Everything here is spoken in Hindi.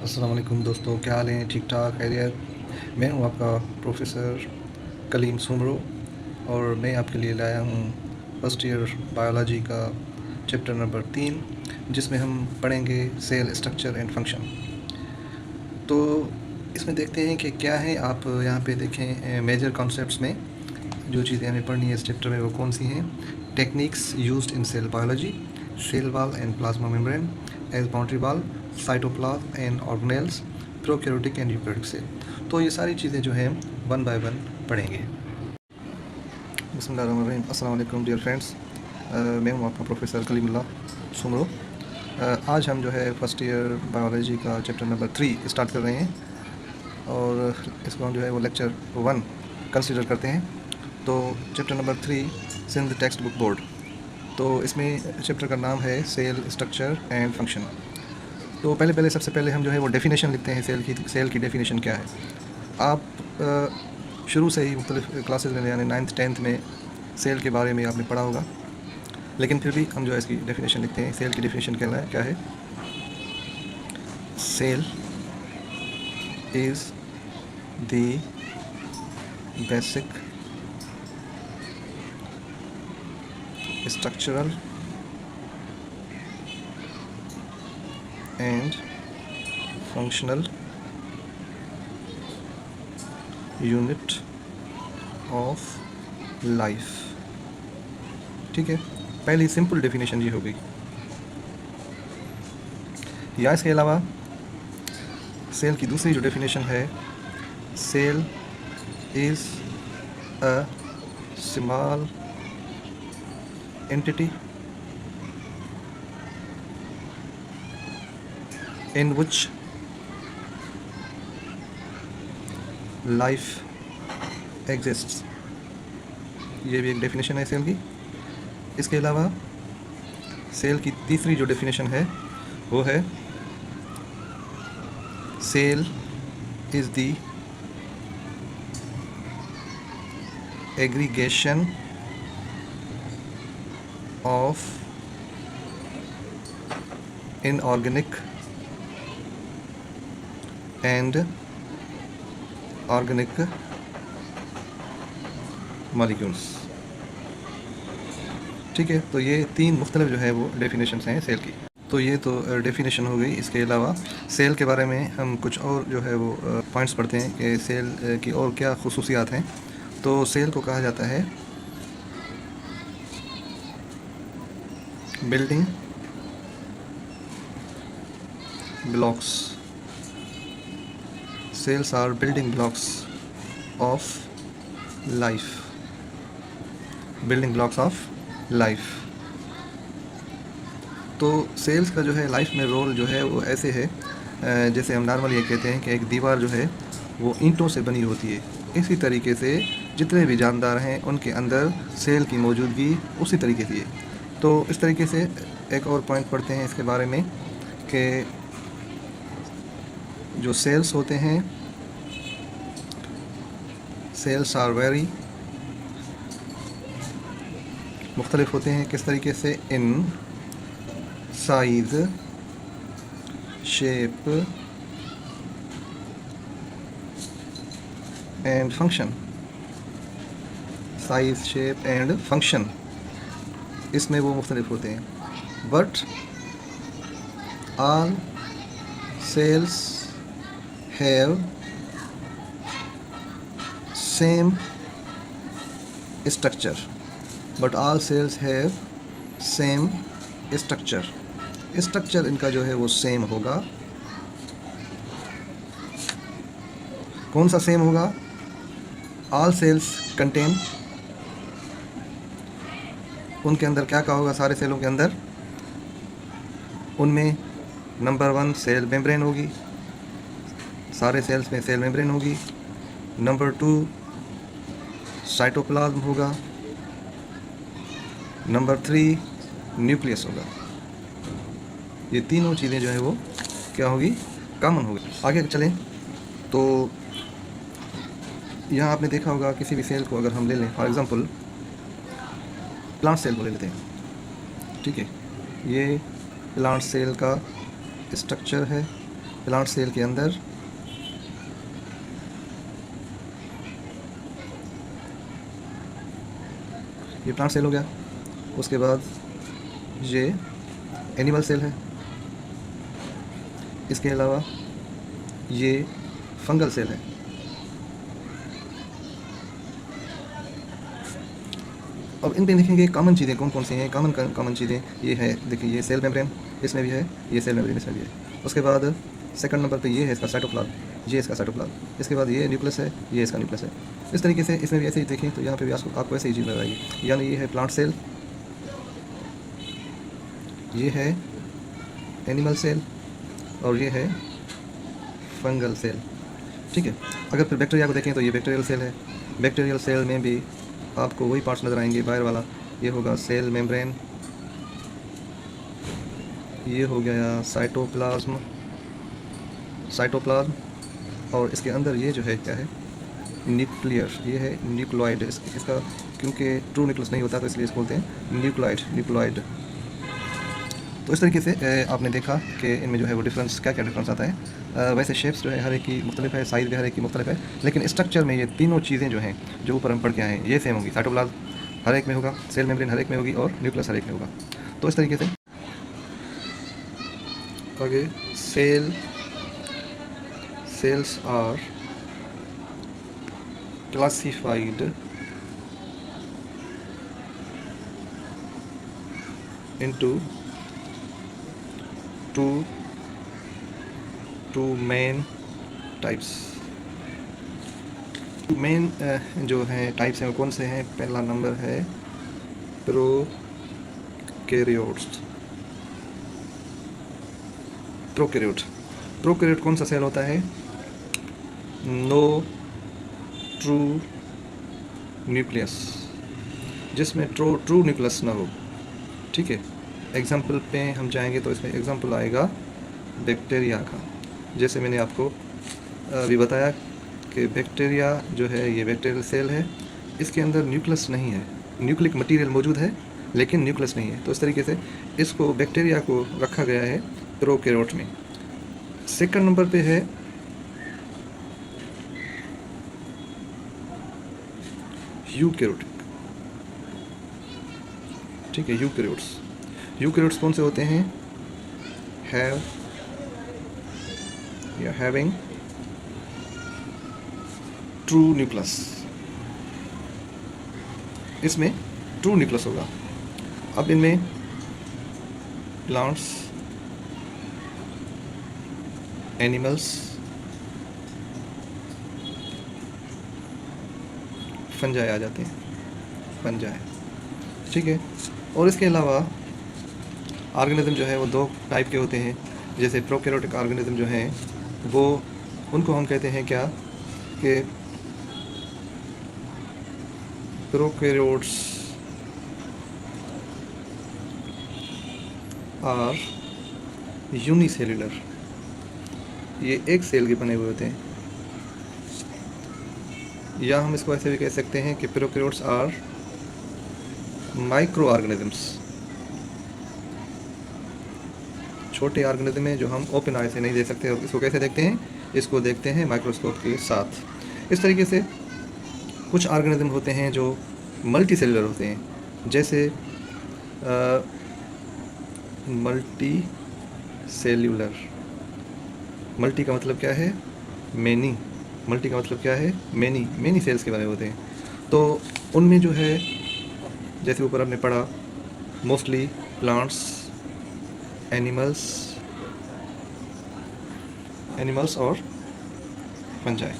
अस्सलाम वालेकुम दोस्तों, क्या हाल है? ठीक ठाक खैरियत। मैं हूँ आपका प्रोफेसर कलीम सुमरो और मैं आपके लिए लाया हूँ फर्स्ट ईयर बायोलॉजी का चैप्टर नंबर 3, जिसमें हम पढ़ेंगे सेल स्ट्रक्चर एंड फंक्शन। तो इसमें देखते हैं कि क्या है। आप यहाँ पे देखें, मेजर कॉन्सेप्ट्स में जो चीज़ें हमें पढ़नी है इस चैप्टर में वो कौन सी हैं। Techniques used in cell biology, cell wall and plasma membrane as boundary wall, cytoplasm and organelles, prokaryotic and eukaryotic cell. तो ये सारी चीज़ें जो हैं वन बाय वन पढ़ेंगे। बिस्मिल्लाहिर्रहमानिर्रहीम। अस्सलाम वालेकुम डियर फ्रेंड्स, मैं हूँ आपका प्रोफेसर कलीमुल्लाह सुमरो। आज हम जो है फर्स्ट ईयर बायोलॉजी का चैप्टर नंबर 3 स्टार्ट कर रहे हैं और इसको हम जो है वो लेक्चर 1 कंसिडर करते हैं। तो chapter number 3 Sindh text book board. तो इसमें चैप्टर का नाम है सेल स्ट्रक्चर एंड फंक्शन। तो सबसे पहले हम जो है वो डेफिनेशन लिखते हैं। सेल की डेफिनेशन क्या है। आप शुरू से ही मुख्तलिफ क्लासेस में यानी 9th 10th में सेल के बारे में आपने पढ़ा होगा, लेकिन फिर भी हम जो है इसकी डेफिनेशन लिखते हैं। सेल की डेफिनेशन क्या है? Cell is the basic structural and functional unit of life. ठीक है, पहली सिंपल डेफिनेशन ये हो गई। या इसके अलावा सेल की दूसरी जो डेफिनेशन है, cell is a small entity in which life exists। ये भी एक डेफिनेशन है सेल की। इसके अलावा सेल की तीसरी जो डेफिनेशन है वो है cell is the aggregation of inorganic and organic molecules. ठीक है, तो ये तीन मुख्तलिफ जो है वो डेफिनेशंस हैं सेल की। तो ये तो डेफिनेशन हो गई। इसके अलावा सेल के बारे में हम कुछ और जो है वो पॉइंट्स पढ़ते हैं कि सेल की और क्या खुसूसियात हैं। तो सेल को कहा जाता है building blocks. Cells are building blocks of life. Building blocks of life। तो सेल्स का जो है लाइफ में रोल जो है वो ऐसे है, जैसे हम नॉर्मली ये कहते हैं कि एक दीवार जो है वो ईंटों से बनी होती है। इसी तरीके से जितने भी जानदार हैं उनके अंदर सेल की मौजूदगी उसी तरीके से है। तो इस तरीके से एक और पॉइंट पढ़ते हैं इसके बारे में कि जो सेल्स होते हैं, सेल्स आर वेरी मुख्तलिफ होते हैं। किस तरीके से? In size, shape and function. Size, shape and function, इसमें वो मुख्तलिफ होते हैं। But all cells have same structure. But all cells have same structure. Structure इनका जो है वो सेम होगा। कौन सा सेम होगा? ऑल सेल्स कंटेन, उनके अंदर क्या होगा? सारे सेलों के अंदर उनमें नंबर 1 सेल मेम्ब्रेन होगी। सारे सेल्स में सेल मेम्ब्रेन होगी। नंबर 2 साइटोप्लाज्म होगा। नंबर 3 न्यूक्लियस होगा। ये तीनों चीज़ें जो है वो क्या होगी? कॉमन होगी। आगे चलें तो यहाँ आपने देखा होगा किसी भी सेल को अगर हम ले लें, फॉर एग्ज़ाम्पल प्लांट सेल को ले लेते हैं। ठीक है, ये प्लांट सेल का स्ट्रक्चर है प्लांट सेल के अंदर ये प्लांट सेल हो गया। उसके बाद ये एनिमल सेल है। इसके अलावा ये फंगल सेल है। अब इन पे देखेंगे कॉमन चीज़ें कौन कौन सी हैं। कॉमन चीज़ें ये है, देखिए ये सेल मेम्ब्रेन इसमें भी है, ये सेल मेम्ब्रेन इसमें भी है। उसके बाद सेकंड नंबर पे ये है इसका साइटोप्लाज्म, ये इसका साइटोप्लाज्म। इसके बाद ये न्यूक्लियस है, ये इसका न्यूक्लियस है। इस तरीके से इसमें भी ऐसे ही देखें तो यहाँ पे भी आपको ऐसे ही चीज़ नजर आएगी। यानी ये है प्लांट सेल, ये है एनिमल सेल और ये है फंगल सेल। ठीक है। अगर फिर बैक्टीरिया को देखें तो ये बैक्टीरियल सेल है। बैक्टीरियल सेल में भी आपको वही पार्ट्स नज़र आएंगे बाहर वाला। ये होगा सेल मेम्ब्रेन, ये हो गया साइटोप्लाज्म और इसके अंदर ये जो है क्या है, न्यूक्लियर, ये है न्यूक्लियोइड। इसका क्योंकि ट्रू न्यूक्लियस नहीं होता तो इसलिए इसको बोलते हैं न्यूक्लियोइड। तो इस तरीके से आपने देखा कि इनमें जो है वो डिफरेंस क्या डिफरेंस आता है। वैसे शेप्स जो है हर एक की मुख्तलिफ है, साइज़ भी हर एक की मुख्तलिफ है, लेकिन स्ट्रक्चर में ये तीनों चीज़ें जो हैं जो ऊपर हम पढ़ के आए हैं ये सेम होंगी। साइटोप्लाज्म हर एक में होगा, सेल मेम्ब्रेन हर एक में होगी और न्यूक्लियस हर एक में होगा। तो इस तरीके से आगे cells are classified into two main types। Main जो हैं टाइप्स हैं वो कौन से हैं? पहला नंबर है प्रोकैरियोट कौन सा सेल होता है? नो ट्रू न्यूक्लियस, जिसमें ट्रू न्यूक्लियस ना हो। ठीक है। एग्जाम्पल पे हम जाएंगे तो इसमें एग्जाम्पल आएगा बैक्टीरिया का। जैसे मैंने आपको अभी बताया कि बैक्टीरिया जो है ये बैक्टीरियल सेल है, इसके अंदर न्यूक्लियस नहीं है, न्यूक्लिक मटेरियल मौजूद है लेकिन न्यूक्लियस नहीं है। तो इस तरीके से इसको बैक्टीरिया को रखा गया है प्रोकैरियोट में। सेकंड नंबर पे है यूकैरियोटिक। ठीक है। यूकैरियोट्स कौन से होते हैं? हैविंग ट्रू न्यूक्लियस, इसमें ट्रू न्यूक्लियस होगा। अब इनमें प्लांट्स, एनिमल्स, फंजाई आ जाते हैं, फंजाई। ठीक है। और इसके अलावा ऑर्गेनिज्म जो है वो दो टाइप के होते हैं। जैसे प्रोकैरियोटिक ऑर्गेनिज्म जो हैं वो उनको हम कहते हैं क्या कि प्रोकैरियोट्स आर यूनिसेल्युलर, ये एक सेल के बने हुए होते हैं। या हम इसको ऐसे भी कह सकते हैं कि प्रोकैरियोट्स आर माइक्रो ऑर्गेनिजम्स, छोटे ऑर्गेनिज्म हैं जो हम ओपन आई से नहीं देख सकते। और इसको कैसे देखते हैं? इसको देखते हैं माइक्रोस्कोप के साथ। इस तरीके से कुछ ऑर्गेनिज्म होते हैं जो मल्टी सेलुलर होते हैं। जैसे मल्टी सेल्यूलर, मल्टी का मतलब क्या है? मैनी। मल्टी का मतलब क्या है? मैनी सेल्स के बने होते हैं। तो उनमें जो है जैसे ऊपर हमने पढ़ा मोस्टली प्लांट्स, एनिमल्स और फंजाई।